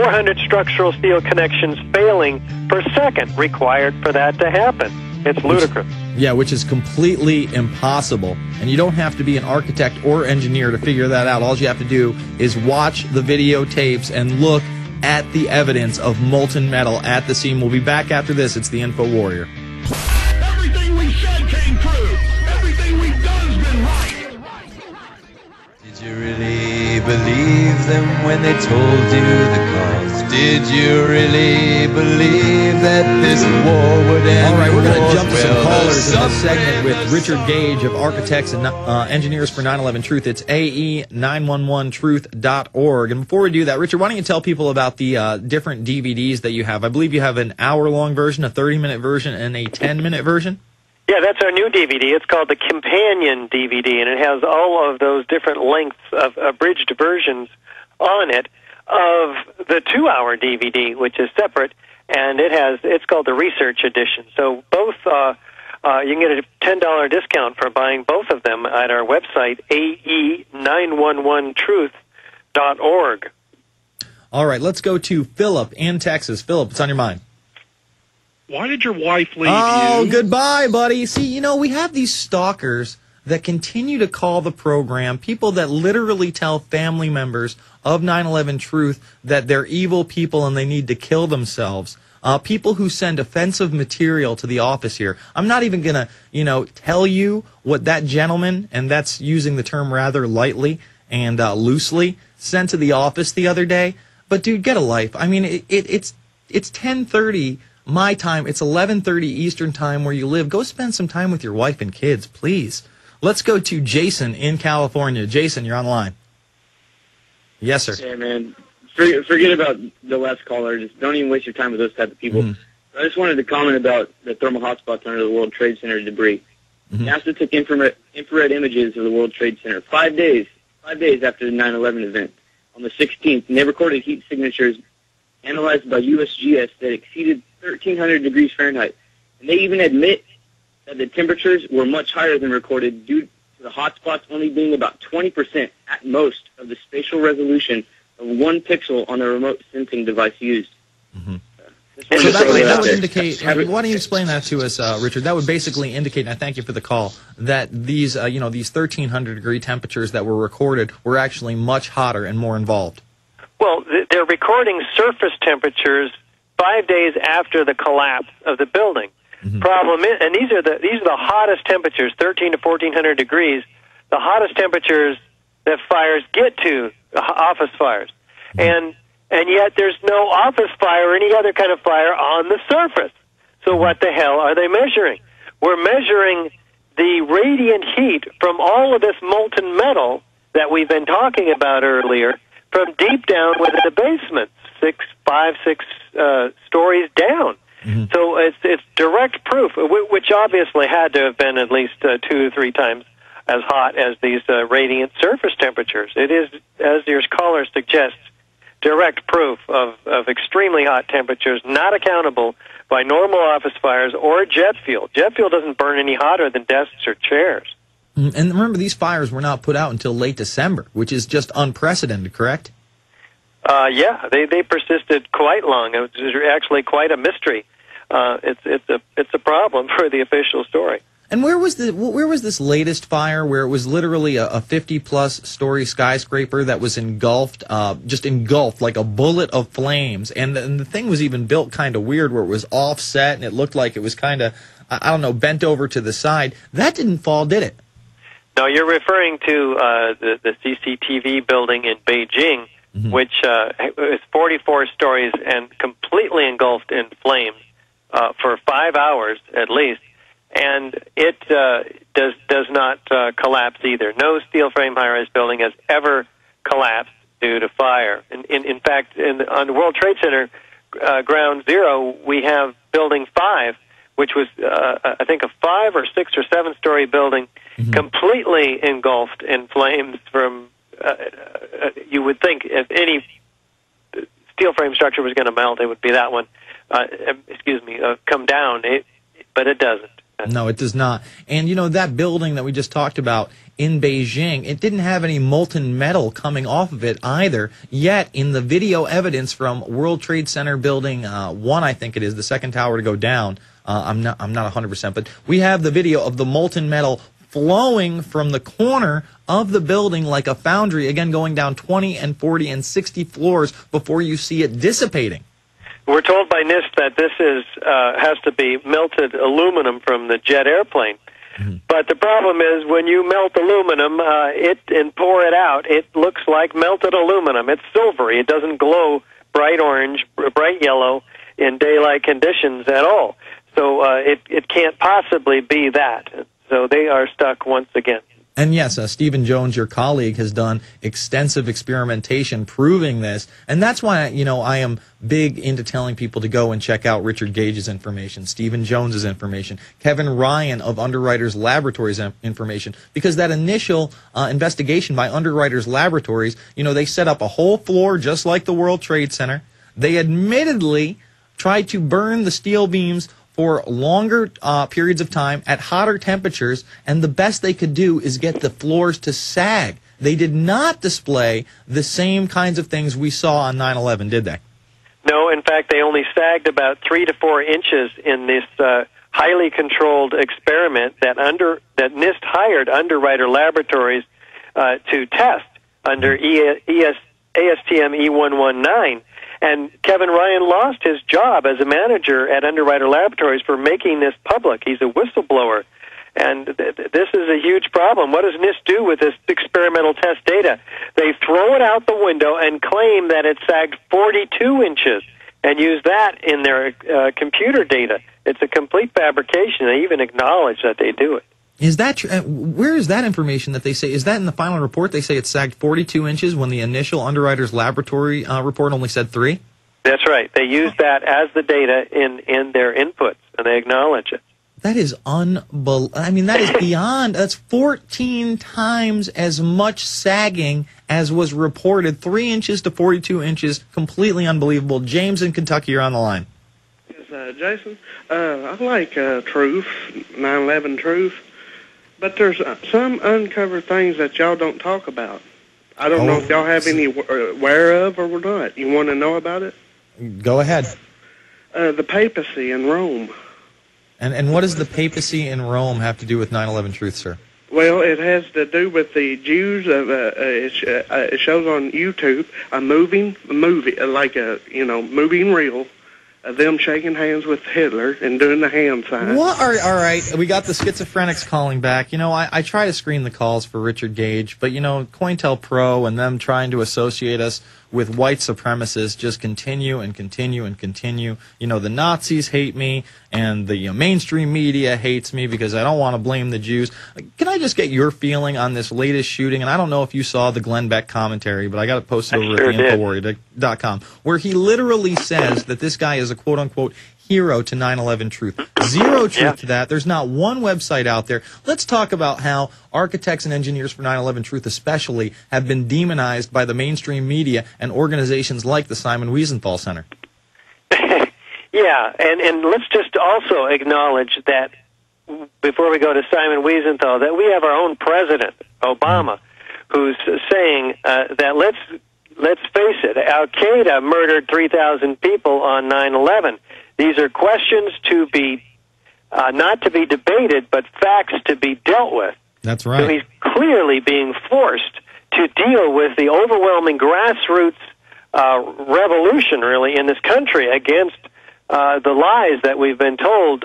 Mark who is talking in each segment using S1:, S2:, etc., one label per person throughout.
S1: 400 structural steel connections failing per second required for that to happen. It's ludicrous.
S2: Yeah, which is completely impossible. And you don't have to be an architect or engineer to figure that out. All you have to do is watch the videotapes and look at the evidence of molten metal at the scene. We'll be back after this. It's the Info Warrior.
S3: Everything we said came true. Everything we've done's been right.
S4: Did you really believe them when they told you the cause? Did you really believe that this war would end?
S2: All right, we're going to jump to some callers in this segment with Richard Gage of Architects and Engineers for 9/11 Truth. It's ae911truth.org. And before we do that, Richard, why don't you tell people about the different DVDs that you have? I believe you have an hour-long version, a 30-minute version, and a 10-minute version.
S1: Yeah, that's our new DVD. It's called the Companion DVD, and it has all of those different lengths of abridged versions on it of the 2-hour DVD, which is separate, and it's called the Research Edition. So both, you can get a $10 discount for buying both of them at our website, ae911truth.org.
S2: All right, let's go to Philip in Texas. Philip, what's on your mind?
S5: Why did your wife leave you?
S2: Oh, goodbye, buddy. See, we have these stalkers that continue to call the program, people that literally tell family members of 9/11 Truth that they're evil people and they need to kill themselves. People who send offensive material to the office here. I'm not even going to, tell you what that gentleman, and that's using the term rather lightly and loosely, sent to the office the other day. But, dude, get a life. I mean, it's 10:30 my time. It's 11:30 Eastern time where you live. Go spend some time with your wife and kids, please. Let's go to Jason in California. Jason, you're online. Yes, sir.
S6: Yeah, man. Forget about the last caller. Just don't even waste your time with those type of people. I just wanted to comment about the thermal hotspots under the World Trade Center debris. NASA took infrared images of the World Trade Center 5 days after the 9/11 event. On the 16th, and they recorded heat signatures analyzed by USGS that exceeded 1,300 degrees Fahrenheit. And they even admit that the temperatures were much higher than recorded due to the hotspots only being about 20% at most of the spatial resolution of 1 pixel on the remote sensing device used.
S2: So that would indicate, why don't you explain that to us, Richard? That would basically indicate, and I thank you for the call, that these, these 1,300-degree temperatures that were recorded were actually much hotter and more involved.
S1: Well, they're recording surface temperatures 5 days after the collapse of the building. Problem is, and these are the hottest temperatures, 1,300 to 1,400 degrees, the hottest temperatures that fires get to, office fires. And yet there's no office fire or any other kind of fire on the surface. So what the hell are they measuring? We're measuring the radiant heat from all of this molten metal that we've been talking about earlier from deep down within the basement, 5, 6 stories down. So it's direct proof, which obviously had to have been at least 2 to 3 times as hot as these radiant surface temperatures. It is, as your caller suggests, direct proof of extremely hot temperatures not accountable by normal office fires or jet fuel. Jet fuel doesn't burn any hotter than desks or chairs.
S2: And remember, these fires were not put out until late December, which is just unprecedented, correct?
S1: Yeah, they persisted quite long. It was actually quite a mystery. It's a problem for the official story.
S2: And where was this latest fire where it was literally a 50-plus story skyscraper that was engulfed, just engulfed like a bullet of flames? And the thing was even built kind of weird where it was offset and it looked like it was kind of, I don't know, bent over to the side. That didn't fall, did it?
S1: No, you're referring to the CCTV building in Beijing, which is 44 stories and completely engulfed in flames for 5 hours at least. And it does not collapse either. No steel frame high-rise building has ever collapsed due to fire. In fact, on the World Trade Center ground zero, we have Building 5, which was I think a 5 or 6 or 7 story building, completely engulfed in flames. From you would think if any steel frame structure was going to melt, it would be that one. Come down, but it doesn't.
S2: No, it does not. And, that building that we just talked about, in Beijing. It didn't have any molten metal coming off of it either. Yet, in the video evidence from World Trade Center Building 1, I think it is, the second tower to go down, I'm not 100%, but we have the video of the molten metal flowing from the corner of the building like a foundry, again going down 20 and 40 and 60 floors before you see it dissipating.
S1: We're told by NIST that this has to be melted aluminum from the jet airplane. Mm-hmm. But the problem is when you melt aluminum and pour it out, it looks like melted aluminum. It's silvery. It doesn't glow bright orange, bright yellow in daylight conditions at all. So it can't possibly be that. So they are stuck once again.
S2: And yes, Stephen Jones, your colleague, has done extensive experimentation proving this. And that's why, I am big into telling people to go and check out Richard Gage's information, Stephen Jones's information, Kevin Ryan of Underwriters Laboratories information, because that initial investigation by Underwriters Laboratories, they set up a whole floor just like the World Trade Center. They admittedly tried to burn the steel beams for longer periods of time at hotter temperatures, and the best they could do is get the floors to sag. They did not display the same kinds of things we saw on 9/11, did they?
S1: No, in fact, they only sagged about 3 to 4 inches in this highly controlled experiment that NIST hired Underwriter Laboratories to test under ASTM E119. And Kevin Ryan lost his job as a manager at Underwriter Laboratories for making this public. He's a whistleblower. And this is a huge problem. What does NIST do with this experimental test data? They throw it out the window and claim that it sagged 42 inches and use that in their computer data. It's a complete fabrication. They even acknowledge that they do it.
S2: Is that true? Where is that information that they say? Is that in the final report? They say it sagged 42 inches when the initial Underwriters Laboratory report only said 3?
S1: That's right. They use that as the data in their inputs, and they acknowledge it.
S2: That is unbelievable. I mean, that is beyond. That's 14 times as much sagging as was reported. 3 inches to 42 inches. Completely unbelievable. James in Kentucky, you're on the line.
S7: Yes, Jason. I like truth, 9/11 truth. But there's some uncovered things that y'all don't talk about. I don't know if y'all have any aware of or not. You want to know about it?
S2: Go ahead.
S7: The papacy in Rome.
S2: And what does the papacy in Rome have to do with 9/11 truth, sir?
S7: Well, it has to do with the Jews. It shows on YouTube a movie, like a moving reel. Them shaking hands with Hitler and doing the hand sign.
S2: What? All right. We got the schizophrenics calling back. I try to screen the calls for Richard Gage, but, COINTELPRO and them trying to associate us with white supremacists just continue and continue and continue. The Nazis hate me, and the mainstream media hates me because I don't want to blame the Jews. Can I just get your feeling on this latest shooting? And I don't know if you saw the Glenn Beck commentary, but I got it posted over at INFOWARRIOR.com, where he literally says that this guy is a quote-unquote hero to 9/11 truth. Zero truth to that. There's not one website out there. Let's talk about how architects and engineers for 9/11 truth especially have been demonized by the mainstream media and organizations like the Simon Wiesenthal Center.
S1: Yeah, and let's just also acknowledge that before we go to Simon Wiesenthal, that we have our own president, Obama, who's saying that let's face it, Al-Qaeda murdered 3,000 people on 9/11. These are questions to be not to be debated, but facts to be dealt with.
S2: That's right.
S1: So he's clearly being forced to deal with the overwhelming grassroots revolution, really, in this country against the lies that we've been told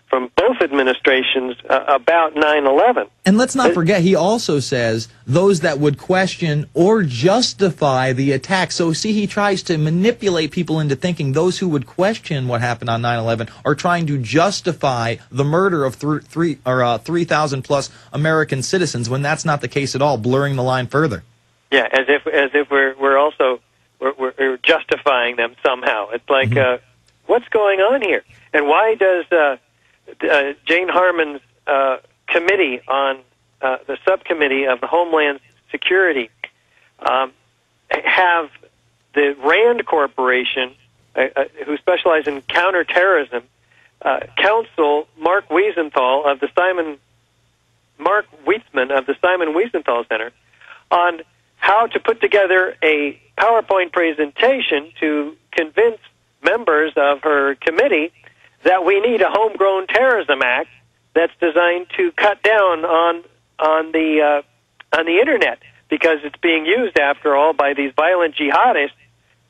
S1: from both administrations about 9/11.
S2: And let's not forget, he also says those that would question or justify the attack. So, see, he tries to manipulate people into thinking those who would question what happened on 9/11 are trying to justify the murder of 3,000-plus American citizens, when that's not the case at all, blurring the line further.
S1: Yeah, as if we're also justifying them somehow. It's like, what's going on here? And why does Jane Harmon's committee on the subcommittee of the Homeland Security have the RAND Corporation, who specialize in counterterrorism, counsel Mark Wiesenthal of the Simon Mark Wietzman of the Simon Wiesenthal Center on how to put together a PowerPoint presentation to convince members of her committee that we need a homegrown terrorism act that's designed to cut down on the internet, because it's being used, after all, by these violent jihadists,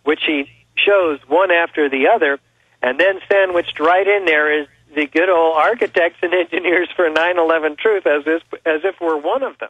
S1: which he shows one after the other, and then sandwiched right in there is the good old architects and engineers for 9/11 Truth, as if we're one of them.